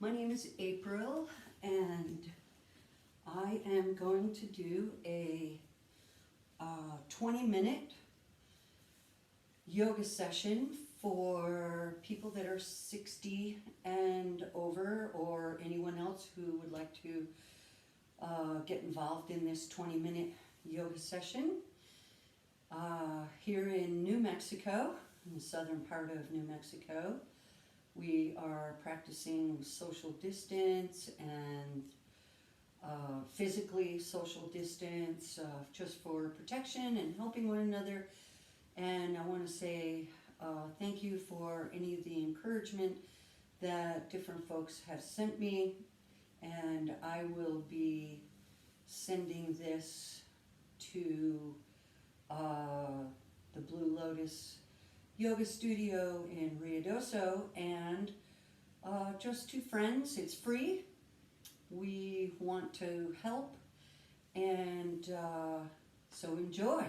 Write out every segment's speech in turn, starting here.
My name is April, and I am going to do a 20-minute yoga session for people that are 60 and over, or anyone else who would like to get involved in this 20-minute yoga session. Here in New Mexico, in the southern part of New Mexico, we are practicing social distance and physically social distance just for protection and helping one another. And I want to say thank you for any of the encouragement that different folks have sent me, and I will be sending this to the Blue Lotus Yoga Studio in Ruidoso, and just to friends. It's free. We want to help, and so enjoy.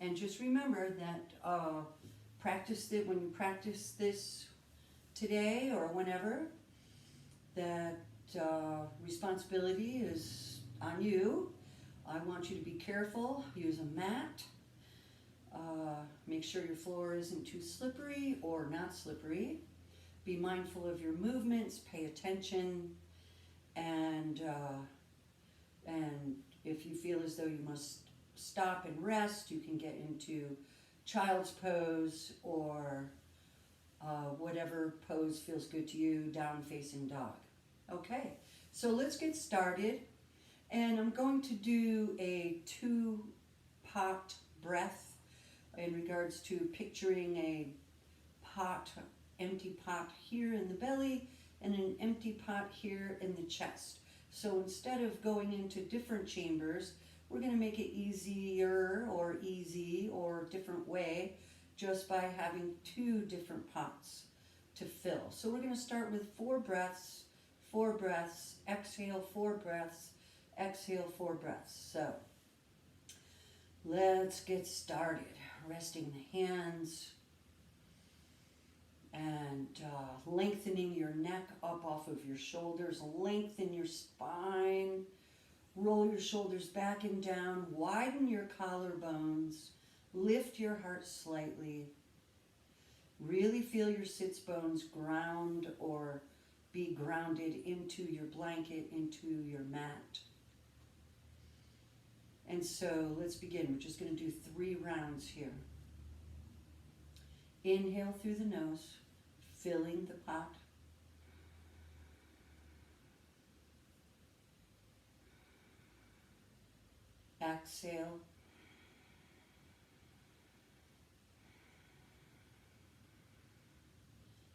And just remember that practice it when you practice this today or whenever, that responsibility is on you. I want you to be careful. Use a mat. Make sure your floor isn't too slippery or not slippery. Be mindful of your movements. Pay attention. And if you feel as though you must stop and rest, you can get into child's pose or whatever pose feels good to you, down facing dog. Okay, so let's get started. And I'm going to do a 2-pot breath in regards to picturing a pot, empty pot here in the belly and an empty pot here in the chest. So instead of going into different chambers, we're going to make it easier or easy or different way just by having 2 different pots to fill. So we're going to start with 4 breaths, exhale 4 breaths, exhale 4 breaths. So let's get started. Resting the hands and lengthening your neck up off of your shoulders. Lengthen your spine. Roll your shoulders back and down. Widen your collarbones. Lift your heart slightly. Really feel your sits bones ground or be grounded into your blanket, into your mat. And so let's begin. We're just going to do 3 rounds here. Inhale through the nose, filling the pot. Exhale.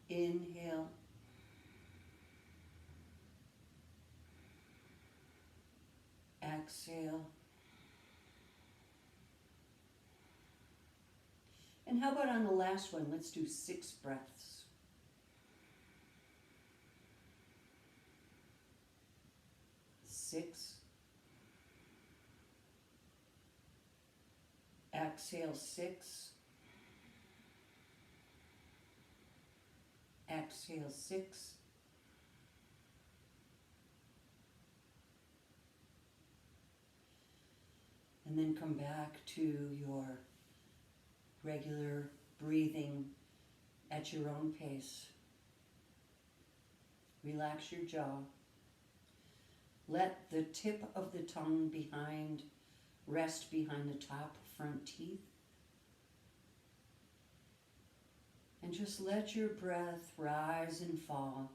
Inhale. Exhale. And how about on the last one? Let's do 6 breaths. Six. Exhale 6. Exhale 6. And then come back to your regular breathing at your own pace. Relax your jaw. Let the tip of the tongue rest behind the top front teeth. And just let your breath rise and fall,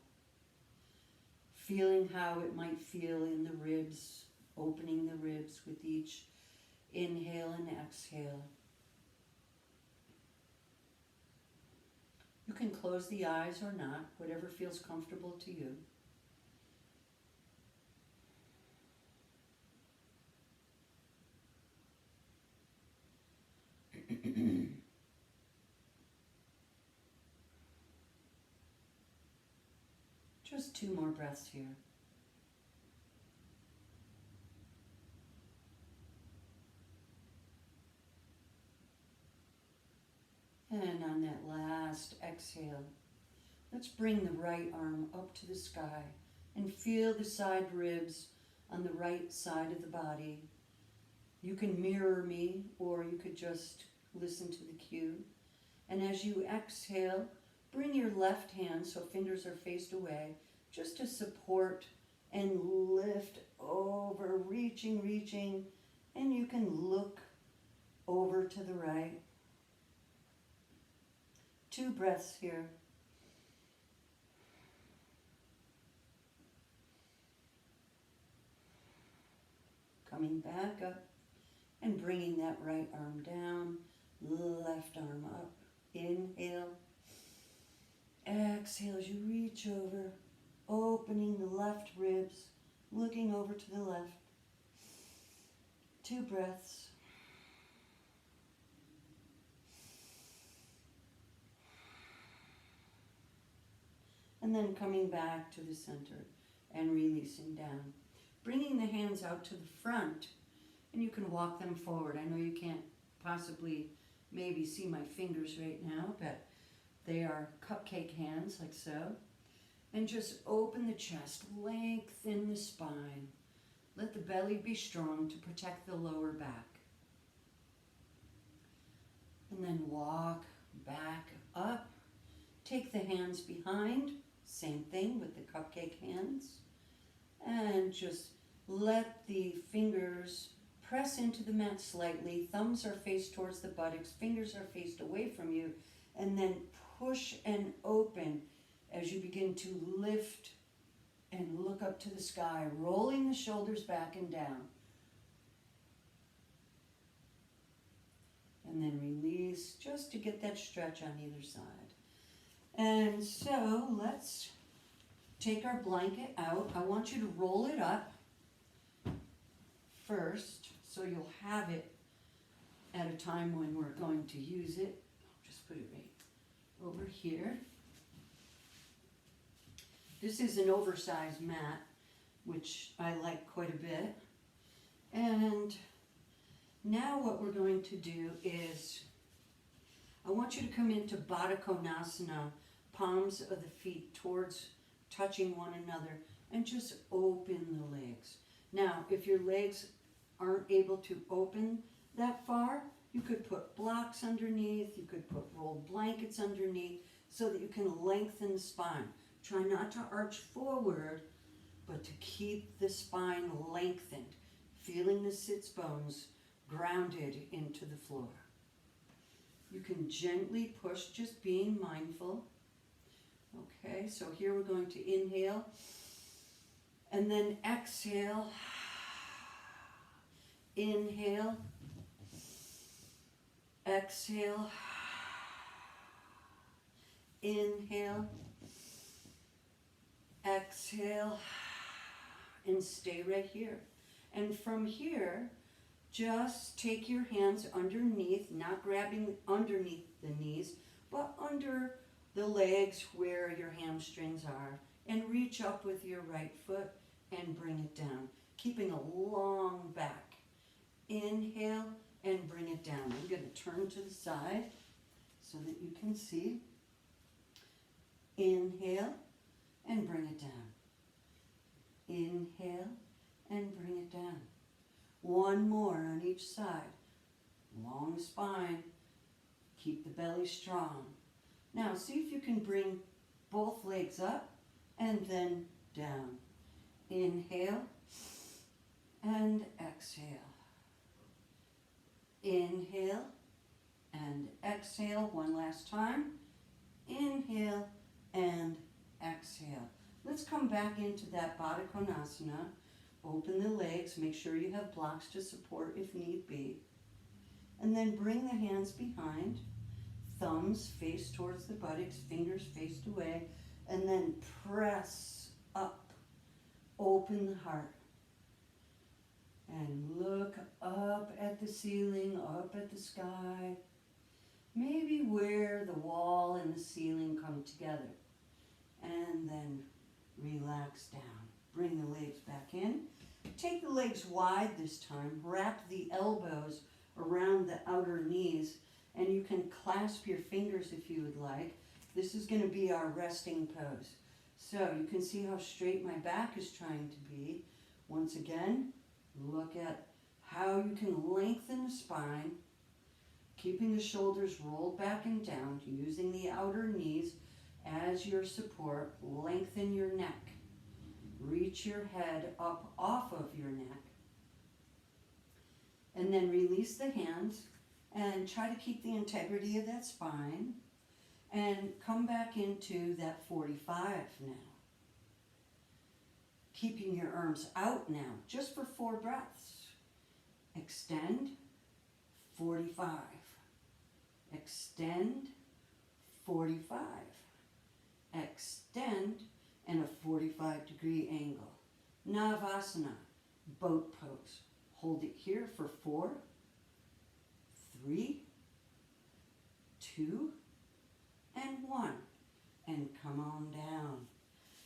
feeling how it might feel in the ribs, opening the ribs with each inhale and exhale. You can close the eyes or not, whatever feels comfortable to you. Just 2 more breaths here. And on that last exhale, Let's bring the right arm up to the sky and feel the side ribs on the right side of the body. You can mirror me, or you could just listen to the cue. And as you exhale, bring your left hand so fingers are faced away, just to support and lift over, reaching, and you can look over to the right. 2 breaths here. Coming back up and bringing that right arm down, left arm up. Inhale. Exhale as you reach over, opening the left ribs, looking over to the left. 2 breaths. And then coming back to the center and releasing down. Bringing the hands out to the front, and you can walk them forward. I know you can't possibly maybe see my fingers right now, but they are cupcake hands, like so. And just open the chest, lengthen the spine. Let the belly be strong to protect the lower back. And then walk back up. Take the hands behind, same thing with the cupcake hands. And just let the fingers press into the mat slightly. Thumbs are faced towards the buttocks, fingers are faced away from you. And then push and open as you begin to lift and look up to the sky, rolling the shoulders back and down. And then release, just to get that stretch on either side. And so let's take our blanket out. I want you to roll it up first, so you'll have it at a time when we're going to use it. I'll just put it right over here. This is an oversized mat, which I like quite a bit. And now what we're going to do is, I want you to come into Baddha Konasana, palms of the feet towards touching one another, and just open the legs. Now, if your legs aren't able to open that far, you could put blocks underneath, you could put rolled blankets underneath, so that you can lengthen the spine. Try not to arch forward, but to keep the spine lengthened, feeling the sits bones grounded into the floor. You can gently push, just being mindful. Okay, so here we're going to inhale and then exhale. Inhale, exhale, inhale, exhale, and stay right here. And from here, just take your hands underneath, not grabbing underneath the knees, but under the legs where your hamstrings are, and reach up with your right foot and bring it down, keeping a long back. Inhale and bring it down. I'm going to turn to the side so that you can see. Inhale and bring it down. Inhale and bring it down. One more on each side. Long spine. Keep the belly strong. Now see if you can bring both legs up and then down. Inhale and exhale. Inhale and exhale one last time. Inhale and exhale. Let's come back into that Baddha Konasana. Open the legs, make sure you have blocks to support if need be. And then bring the hands behind, thumbs face towards the buttocks, fingers faced away, and then press up. Open the heart. And look up at the ceiling, up at the sky. Maybe where the wall and the ceiling come together. And then relax down. Bring the legs back in. Take the legs wide this time. Wrap the elbows around the outer knees. And you can clasp your fingers if you would like. This is going to be our resting pose. So you can see how straight my back is trying to be. Once again, look at how you can lengthen the spine, keeping the shoulders rolled back and down, using the outer knees as your support. Lengthen your neck. Reach your head up off of your neck. And then release the hands and try to keep the integrity of that spine. And come back into that 45 now. Keeping your arms out now, just for 4 breaths. Extend, 45. Extend, 45. Extend, and a 45-degree angle. Navasana, boat pose. Hold it here for 4, 3, 2, and 1. And come on down.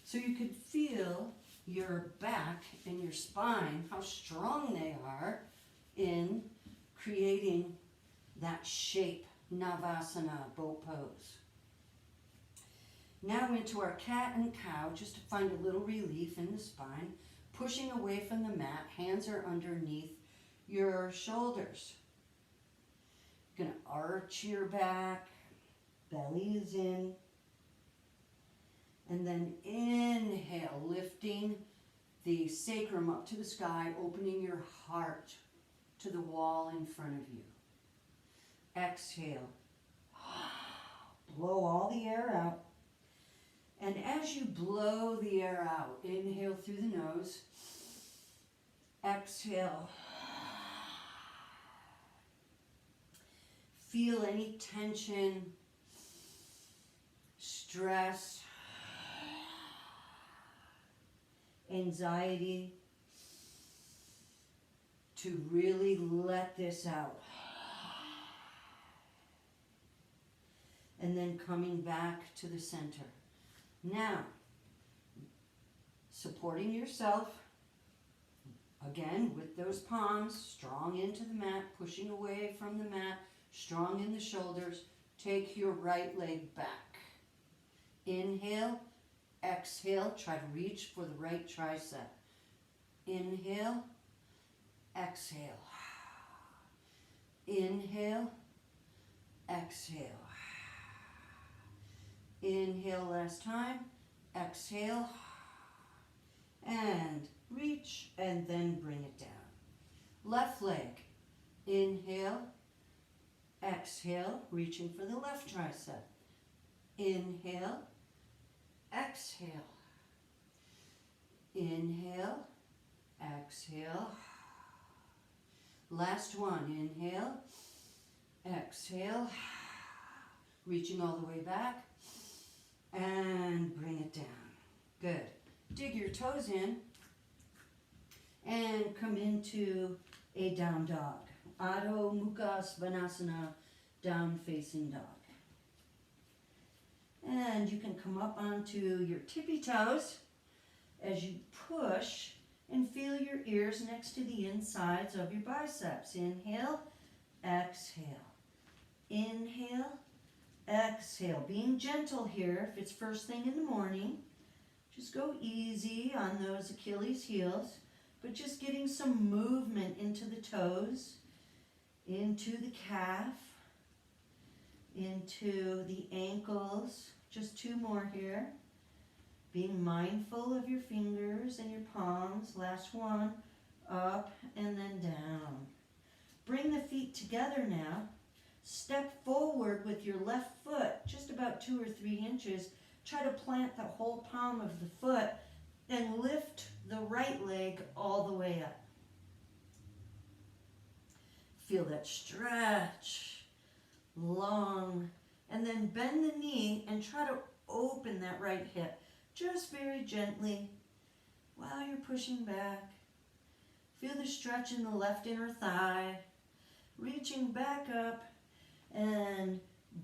So you could feel your back and your spine, how strong they are in creating that shape, Navasana, boat pose. Now into our cat and cow, just to find a little relief in the spine. Pushing away from the mat, hands are underneath your shoulders. You're going to arch your back, belly is in. And then inhale, lifting the sacrum up to the sky, opening your heart to the wall in front of you. Exhale. Blow all the air out. And as you blow the air out, inhale through the nose. Exhale. Feel any tension, stress, anxiety, to really let this out. And then coming back to the center. Now, supporting yourself, again, with those palms, strong into the mat, pushing away from the mat, strong in the shoulders. Take your right leg back. Inhale, exhale, try to reach for the right tricep. Inhale, exhale. Inhale, exhale. Inhale last time, exhale, and reach, and then bring it down. Left leg, inhale, exhale, reaching for the left tricep. Inhale, exhale. Inhale, exhale. Last one, inhale, exhale, reaching all the way back, and bring it down. Good. Dig your toes in and come into a down dog. Adho Mukha Svanasana, down facing dog. And you can come up onto your tippy toes as you push and feel your ears next to the insides of your biceps. Inhale, exhale. Inhale, exhale. Being gentle here, if it's first thing in the morning, just go easy on those Achilles heels, but just getting some movement into the toes, into the calf, into the ankles. Just 2 more here. Being mindful of your fingers and your palms. Last one, up and then down. Bring the feet together now. Step forward with your left foot, just about 2 or 3 inches. Try to plant the whole palm of the foot and lift the right leg all the way up. Feel that stretch, long, and then bend the knee and try to open that right hip, just very gently while you're pushing back. Feel the stretch in the left inner thigh, reaching back up, and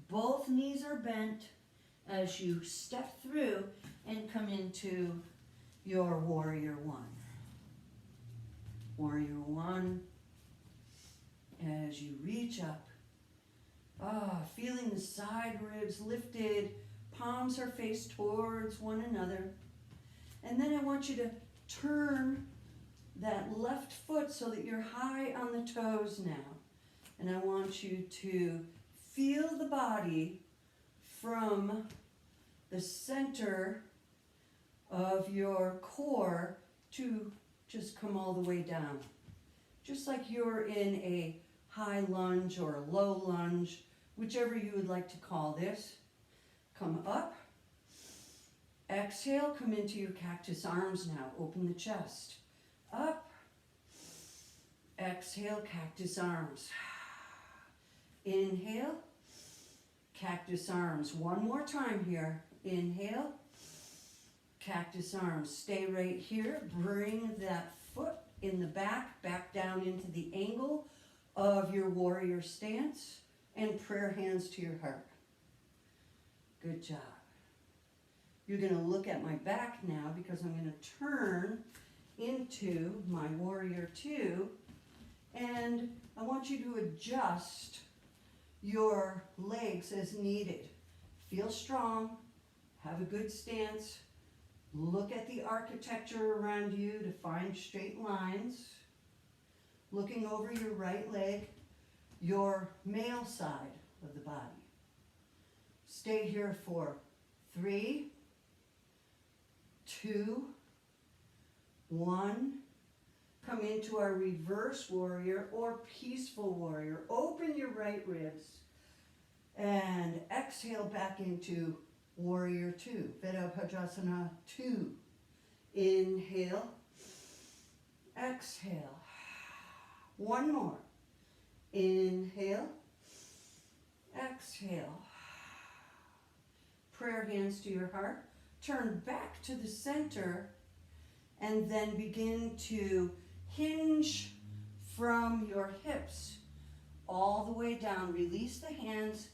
both knees are bent as you step through and come into your warrior one. Warrior one, as you reach up, feeling the side ribs lifted, palms are faced towards one another. And then I want you to turn that left foot so that you're high on the toes now. And I want you to feel the body from the center of your core to just come all the way down. Just like you're in a high lunge or a low lunge, whichever you would like to call this. Come up. Exhale, come into your cactus arms now. Open the chest. Up. Exhale, cactus arms. Inhale, cactus arms. One more time here. Inhale, cactus arms. Stay right here. Bring that foot in the back down into the angle of your warrior stance, and prayer hands to your heart. Good job. You're going to look at my back now because I'm going to turn into my warrior two, and I want you to adjust your legs as needed. Feel strong, have a good stance, look at the architecture around you to find straight lines, looking over your right leg, your male side of the body. Stay here for 3, 2, 1. Come into our reverse warrior or peaceful warrior. Open your right ribs and exhale back into warrior 2. Virabhadrasana 2. Inhale, exhale. One more. Inhale, exhale. Prayer hands to your heart. Turn back to the center and then begin to hinge from your hips all the way down. Release the hands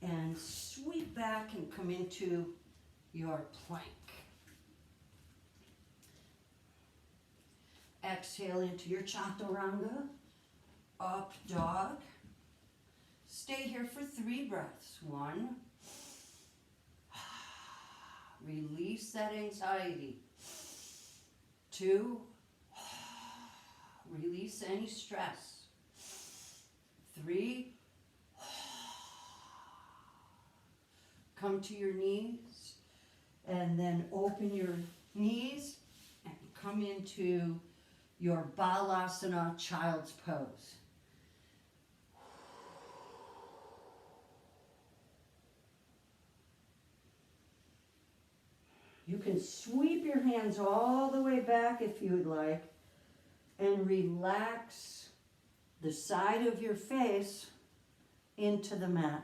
and sweep back and come into your plank. Exhale into your chaturanga, up dog. Stay here for 3 breaths. 1. Release that anxiety. 2. Release any stress. 3. Come to your knees and then open your knees and come into your Balasana child's pose. You can sweep your hands all the way back if you would like and relax the side of your face into the mat.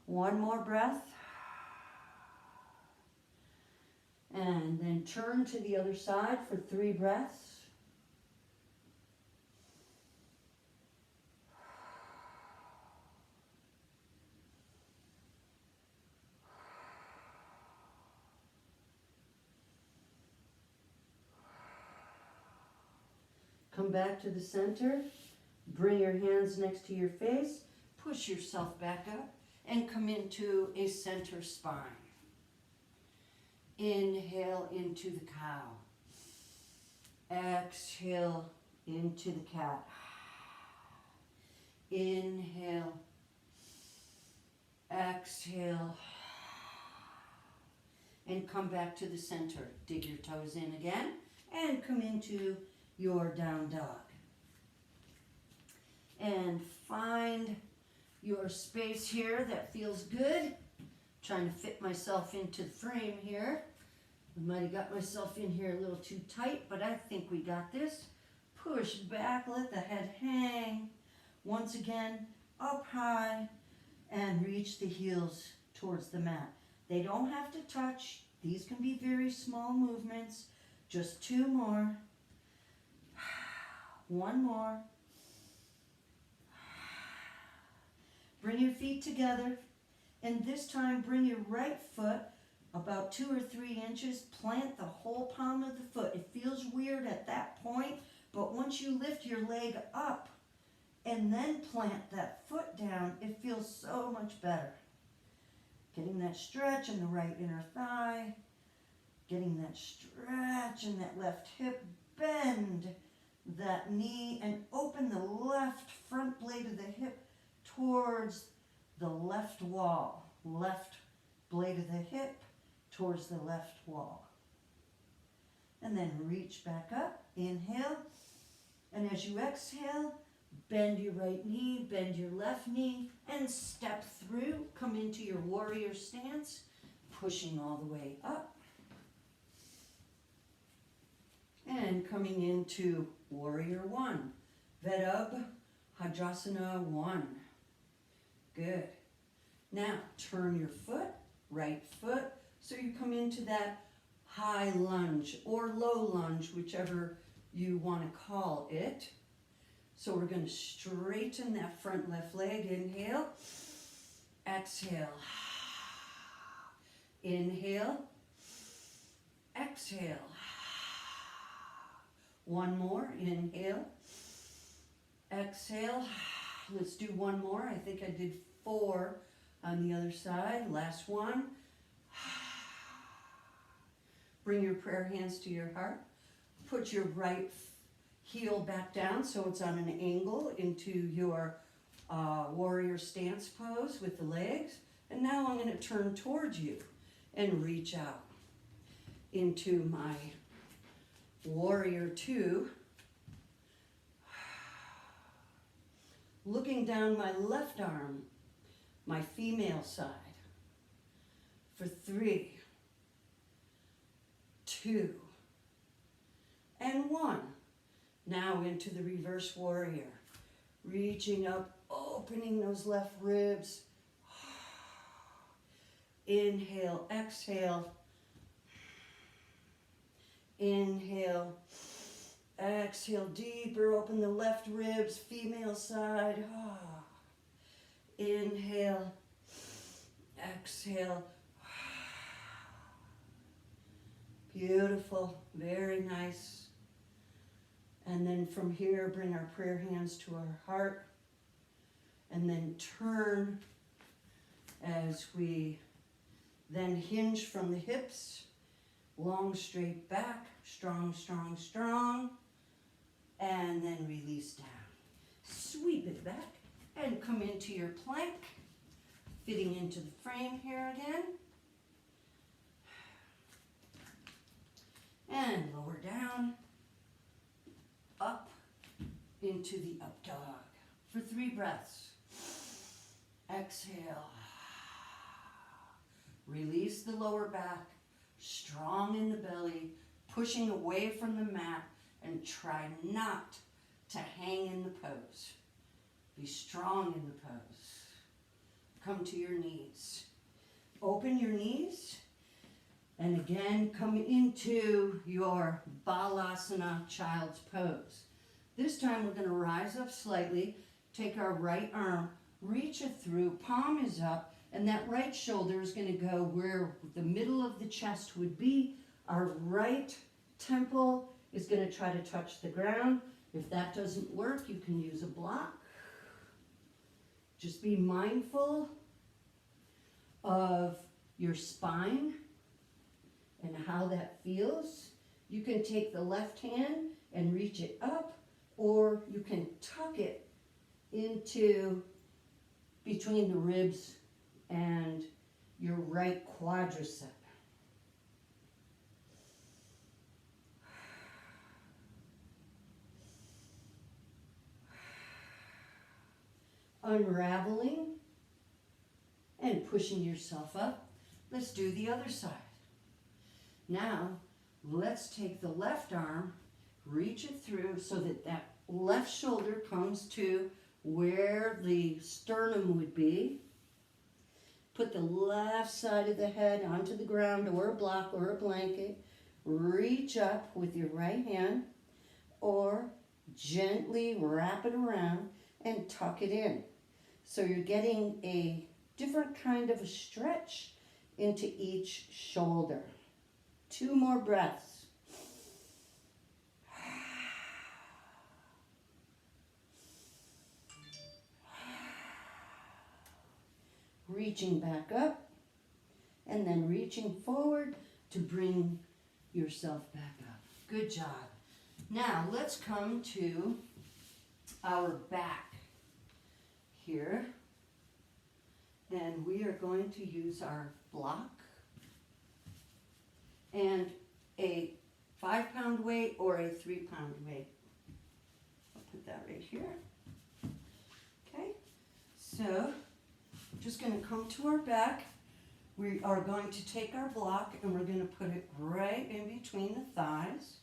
One more breath. And then turn to the other side for 3 breaths. Come back to the center. Bring your hands next to your face. Push yourself back up and come into a center spine. Inhale into the cow. Exhale into the cat. Inhale. Exhale. And come back to the center. Dig your toes in again and come into your down dog. And find your space here that feels good. Trying to fit myself into the frame here. I might have got myself in here a little too tight, but I think we got this. Push back, let the head hang. Once again, up high, and reach the heels towards the mat. They don't have to touch. These can be very small movements. Just 2 more. 1 more. Bring your feet together, and this time bring your right foot about 2 or 3 inches. Plant the whole palm of the foot. It feels weird at that point, but once you lift your leg up and then plant that foot down, it feels so much better. Getting that stretch in the right inner thigh, getting that stretch in that left hip, bend that knee and open the left front blade of the hip towards the left wall. Left blade of the hip towards the left wall. And then reach back up, inhale, and as you exhale, bend your right knee, bend your left knee, and step through. Come into your warrior stance, pushing all the way up. And coming into warrior one, Virabhadrasana 1. Good. Now turn your foot, right foot, so you come into that high lunge or low lunge, whichever you want to call it. So we're going to straighten that front left leg. Inhale, exhale, inhale, exhale. One more, inhale, exhale. Let's do one more. I think I did 4 on the other side. Last one. Bring your prayer hands to your heart. Put your right heel back down so it's on an angle into your warrior stance pose with the legs. And now I'm going to turn towards you and reach out into my warrior 2. Looking down my left arm, my female side, for 3, 2, and 1. Now into the reverse warrior. Reaching up, opening those left ribs. Inhale, exhale. Inhale, exhale, deeper, open the left ribs, female side. Inhale, exhale. Beautiful, very nice. And then from here, bring our prayer hands to our heart. And then turn as we then hinge from the hips. Long, straight back, strong, strong, strong. And then release down. Sweep it back and come into your plank. Fitting into the frame here again. And lower down. Up into the up dog for 3 breaths. Exhale. Release the lower back. Strong in the belly, pushing away from the mat, and try not to hang in the pose. Be strong in the pose. Come to your knees. Open your knees, and again come into your Balasana child's pose. This time we're going to rise up slightly, take our right arm, reach it through, palm is up, and that right shoulder is going to go where the middle of the chest would be. Our right temple is going to try to touch the ground. If that doesn't work, you can use a block. Just be mindful of your spine and how that feels. You can take the left hand and reach it up, or you can tuck it into between the ribs and your right quadricep. Unraveling and pushing yourself up. Let's do the other side. Now, let's take the left arm, reach it through so that that left shoulder comes to where the sternum would be. Put the left side of the head onto the ground or a block or a blanket. Reach up with your right hand or gently wrap it around and tuck it in. So you're getting a different kind of a stretch into each shoulder. 2 more breaths. reaching back up and then reaching forward to bring yourself back up. Good job. Now let's come to our back here. And we are going to use our block and a 5-pound weight or a 3-pound weight. I'll put that right here. Okay, so just going to come to our back. We are going to take our block and we're going to put it right in between the thighs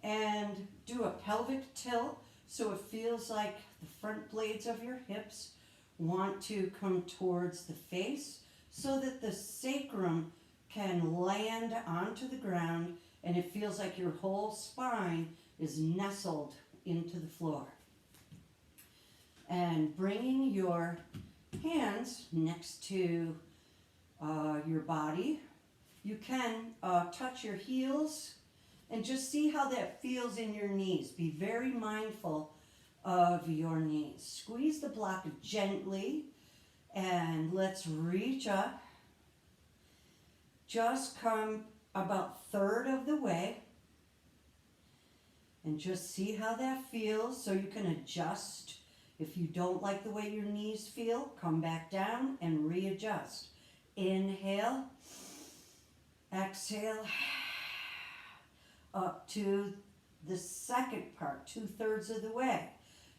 and do a pelvic tilt so it feels like the front blades of your hips want to come towards the face so that the sacrum can land onto the ground and it feels like your whole spine is nestled into the floor. And bringing your hands next to your body, you can touch your heels and just see how that feels in your knees. Be very mindful of your knees. Squeeze the block gently and let's reach up. Just come about 1/3 of the way and just see how that feels so you can adjust. If you don't like the way your knees feel, come back down and readjust. Inhale, exhale, up to the second part, 2/3 of the way.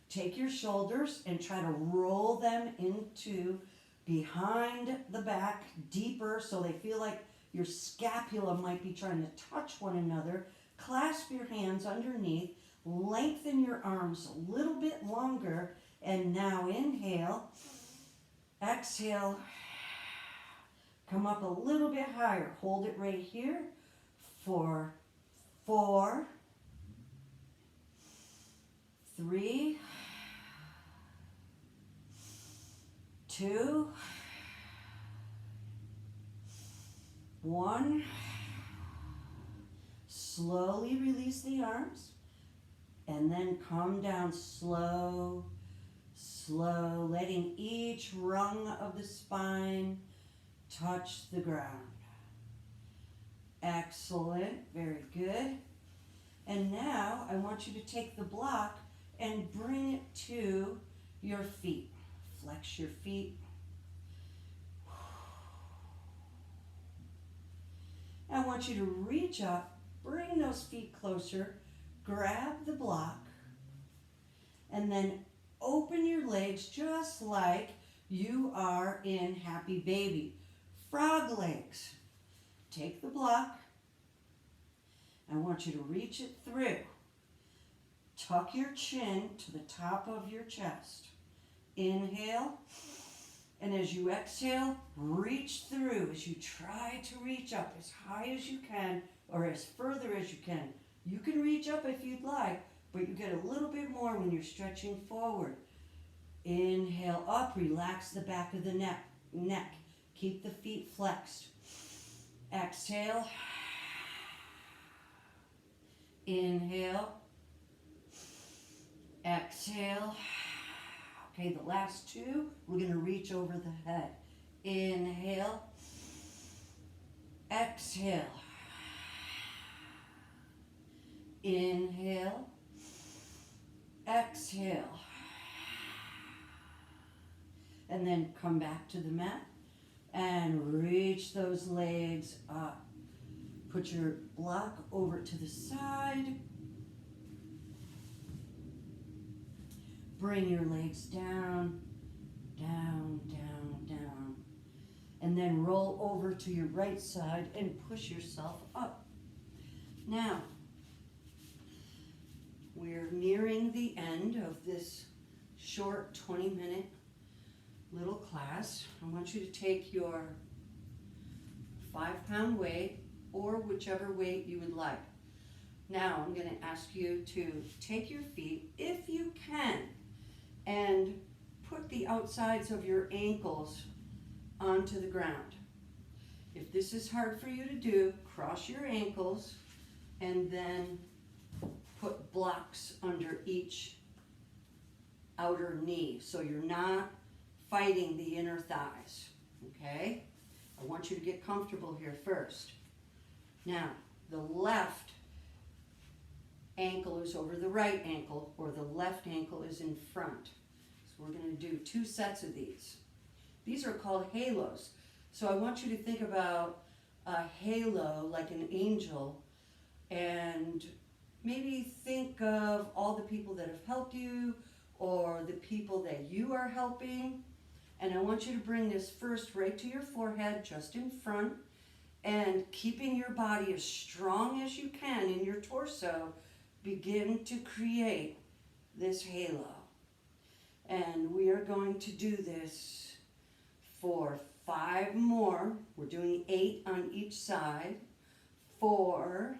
Take your shoulders and try to roll them into behind the back deeper so they feel like your scapula might be trying to touch one another. Clasp your hands underneath, lengthen your arms a little bit longer, and now inhale, exhale, come up a little bit higher. Hold it right here for 4, 3, 2, 1. Slowly release the arms and then come down slow, slow, letting each rung of the spine touch the ground. Excellent, very good. And now I want you to take the block and bring it to your feet. Flex your feet. I want you to reach up, bring those feet closer, grab the block, and then open your legs just like you are in Happy Baby. Frog legs. Take the block. I want you to reach it through. Tuck your chin to the top of your chest. Inhale. And as you exhale, reach through as you try to reach up as high as you can or as further as you can. You can reach up if you'd like, but you get a little bit more when you're stretching forward. Inhale up, relax the back of the neck. Keep the feet flexed. Exhale. Inhale. Exhale. Okay, the last 2, we're going to reach over the head. Inhale. Exhale. Inhale. Exhale. And then come back to the mat and reach those legs up. Put your block over to the side. Bring your legs down, down, down, down. And then roll over to your right side and push yourself up. Now, we're nearing the end of this short 20-minute little class. I want you to take your 5-pound weight or whichever weight you would like. Now, I'm going to ask you to take your feet, if you can, and put the outsides of your ankles onto the ground. If this is hard for you to do, cross your ankles and then put blocks under each outer knee so you're not fighting the inner thighs, okay? I want you to get comfortable here first. Now, the left ankle is over the right ankle, or the left ankle is in front. So we're going to do 2 sets of these. These are called halos. So I want you to think about a halo like an angel, and maybe think of all the people that have helped you or the people that you are helping. And I want you to bring this first right to your forehead, just in front, and keeping your body as strong as you can in your torso, begin to create this halo. And we are going to do this for 5 more. We're doing 8 on each side. 4.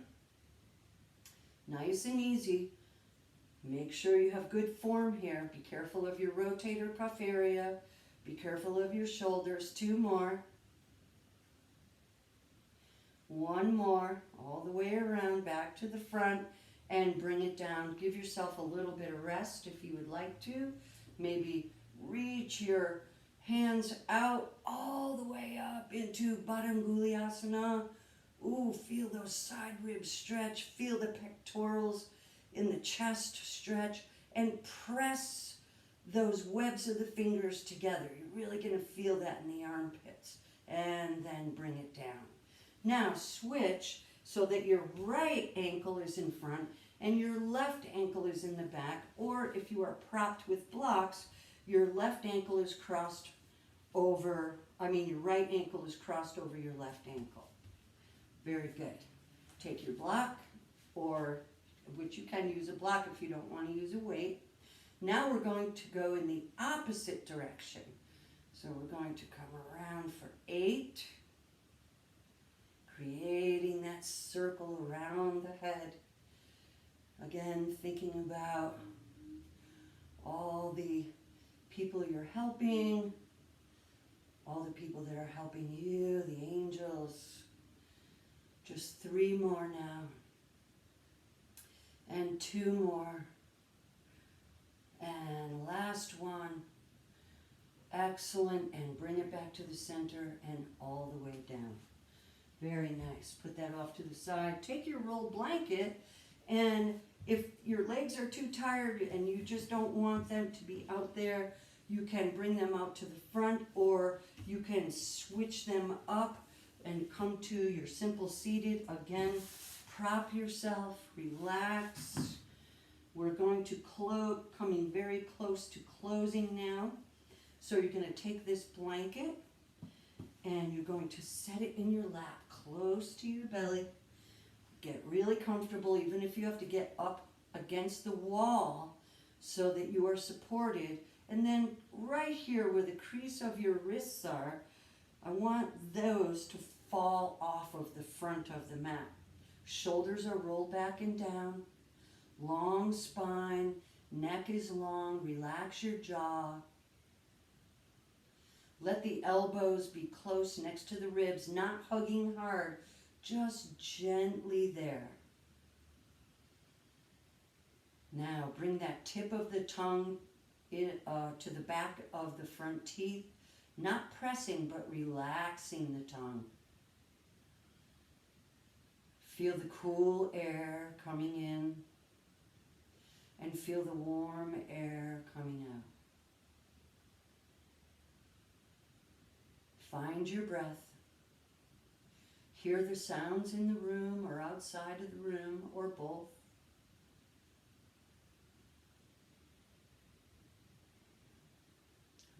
Nice and easy. Make sure you have good form here. Be careful of your rotator cuff area. Be careful of your shoulders. 2 more. 1 more. All the way around, back to the front, and bring it down. Give yourself a little bit of rest if you would like to. Maybe reach your hands out all the way up into Badanguliasana. Ooh, feel those side ribs stretch. Feel the pectorals in the chest stretch. And press those webs of the fingers together. You're really going to feel that in the armpits. And then bring it down. Now switch so that your right ankle is in front and your left ankle is in the back. Or if you are propped with blocks, your left ankle is crossed over, your right ankle is crossed over your left ankle. Very good. Take your block, or which you can use a block if you don't want to use a weight. Now we're going to go in the opposite direction. So we're going to come around for 8, creating that circle around the head. Again, thinking about all the people you're helping, all the people that are helping you, the angels. Just 3 more now. And 2 more. And last one. Excellent. And bring it back to the center and all the way down. Very nice. Put that off to the side. Take your rolled blanket, and if your legs are too tired and you just don't want them to be out there, you can bring them out to the front, or you can switch them up and come to your simple seated. Again, prop yourself, relax. We're going to coming very close to closing now. So you're going to take this blanket and you're going to set it in your lap, close to your belly. Get really comfortable, even if you have to get up against the wall so that you are supported. And then right here where the crease of your wrists are, I want those to fall off of the front of the mat. Shoulders are rolled back and down. Long spine, neck is long. Relax your jaw. Let the elbows be close next to the ribs, not hugging hard, just gently there. Now bring that tip of the tongue to the back of the front teeth, not pressing but relaxing the tongue. Feel the cool air coming in and feel the warm air coming out. Find your breath. Hear the sounds in the room or outside of the room, or both.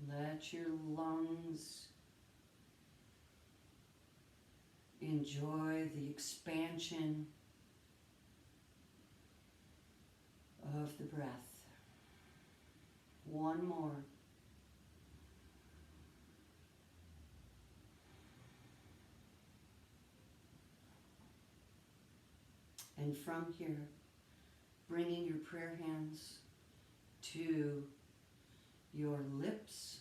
Let your lungs enjoy the expansion of the breath. 1 more. And from here, bringing your prayer hands to your lips,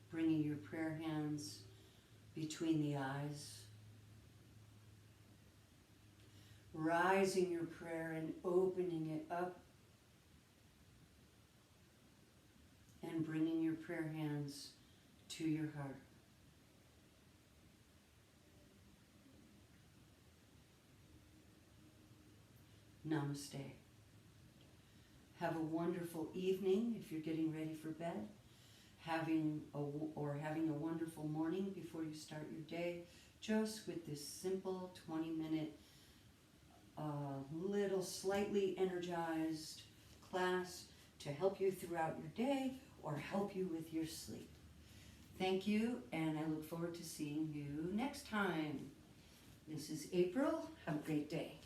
bringing your prayer hands between the eyes. rising your prayer and opening it up and bringing your prayer hands to your heart. Namaste. Have a wonderful evening if you're getting ready for bed. Having a wonderful morning before you start your day, just with this simple 20-minute, little slightly energized class to help you throughout your day or help you with your sleep. Thank you, and I look forward to seeing you next time. This is April. Have a great day.